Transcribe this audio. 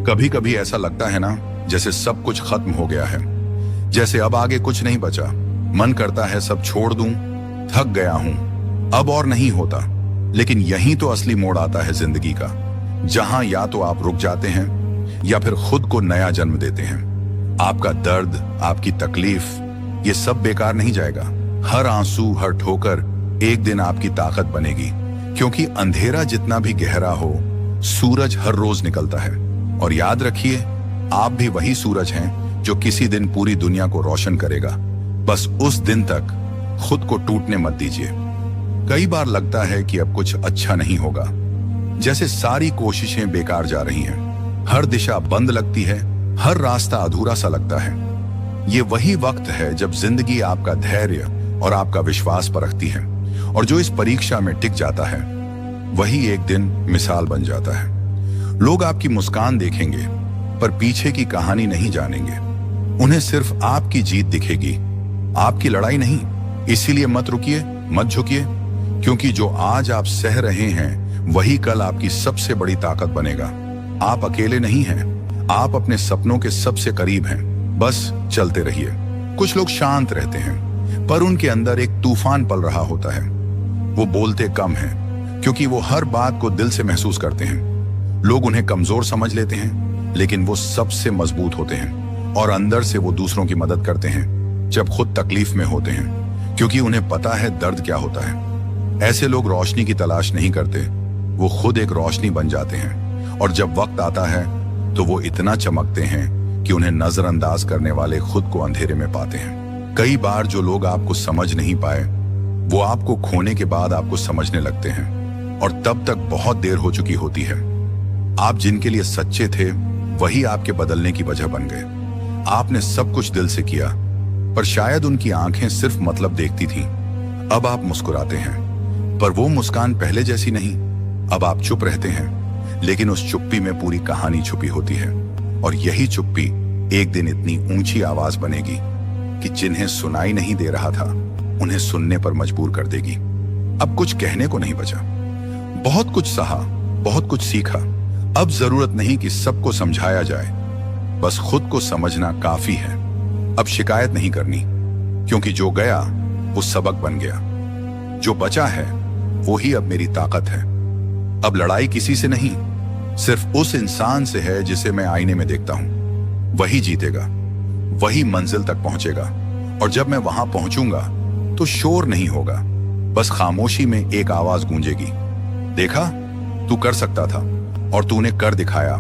कभी कभी ऐसा लगता है ना, जैसे सब कुछ खत्म हो गया है, जैसे अब आगे कुछ नहीं बचा। मन करता है सब छोड़ दूं, थक गया हूं, अब और नहीं होता। लेकिन यही तो असली मोड़ आता है जिंदगी का, जहां या तो आप रुक जाते हैं या फिर खुद को नया जन्म देते हैं। आपका दर्द, आपकी तकलीफ, ये सब बेकार नहीं जाएगा। हर आंसू, हर ठोकर एक दिन आपकी ताकत बनेगी। क्योंकि अंधेरा जितना भी गहरा हो, सूरज हर रोज निकलता है। और याद रखिए, आप भी वही सूरज हैं जो किसी दिन पूरी दुनिया को रोशन करेगा। बस उस दिन तक खुद को टूटने मत दीजिए। कई बार लगता है कि अब कुछ अच्छा नहीं होगा, जैसे सारी कोशिशें बेकार जा रही हैं। हर दिशा बंद लगती है, हर रास्ता अधूरा सा लगता है। ये वही वक्त है जब जिंदगी आपका धैर्य और आपका विश्वास परखती है। और जो इस परीक्षा में टिक जाता है, वही एक दिन मिसाल बन जाता है। लोग आपकी मुस्कान देखेंगे, पर पीछे की कहानी नहीं जानेंगे। उन्हें सिर्फ आपकी जीत दिखेगी, आपकी लड़ाई नहीं। इसीलिए मत रुकिए, मत झुकिए, क्योंकि जो आज आप सह रहे हैं, वही कल आपकी सबसे बड़ी ताकत बनेगा। आप अकेले नहीं हैं, आप अपने सपनों के सबसे करीब हैं। बस चलते रहिए। कुछ लोग शांत रहते हैं, पर उनके अंदर एक तूफान पल रहा होता है। वो बोलते कम हैं, क्योंकि वो हर बात को दिल से महसूस करते हैं। लोग उन्हें कमजोर समझ लेते हैं, लेकिन वो सबसे मजबूत होते हैं। और अंदर से वो दूसरों की मदद करते हैं जब खुद तकलीफ में होते हैं, क्योंकि उन्हें पता है दर्द क्या होता है। ऐसे लोग रोशनी की तलाश नहीं करते, वो खुद एक रोशनी बन जाते हैं। और जब वक्त आता है तो वो इतना चमकते हैं कि उन्हें नजरअंदाज करने वाले खुद को अंधेरे में पाते हैं। कई बार जो लोग आपको समझ नहीं पाए, वो आपको खोने के बाद आपको समझने लगते हैं, और तब तक बहुत देर हो चुकी होती है। आप जिनके लिए सच्चे थे, वही आपके बदलने की वजह बन गए। आपने सब कुछ दिल से किया, पर शायद उनकी आंखें सिर्फ मतलब देखती थीं। अब आप मुस्कुराते हैं, पर वो मुस्कान पहले जैसी नहीं। अब आप चुप रहते हैं, लेकिन उस चुप्पी में पूरी कहानी छुपी होती है। और यही चुप्पी एक दिन इतनी ऊंची आवाज बनेगी कि जिन्हें सुनाई नहीं दे रहा था, उन्हें सुनने पर मजबूर कर देगी। अब कुछ कहने को नहीं बचा। बहुत कुछ सहा, बहुत कुछ सीखा। अब जरूरत नहीं कि सबको समझाया जाए, बस खुद को समझना काफी है। अब शिकायत नहीं करनी, क्योंकि जो गया वो सबक बन गया। जो बचा है वो ही अब मेरी ताकत है। अब लड़ाई किसी से नहीं, सिर्फ उस इंसान से है जिसे मैं आईने में देखता हूं। वही जीतेगा, वही मंजिल तक पहुंचेगा। और जब मैं वहां पहुंचूंगा तो शोर नहीं होगा, बस खामोशी में एक आवाज गूंजेगी, देखा, तू कर सकता था और तूने कर दिखाया।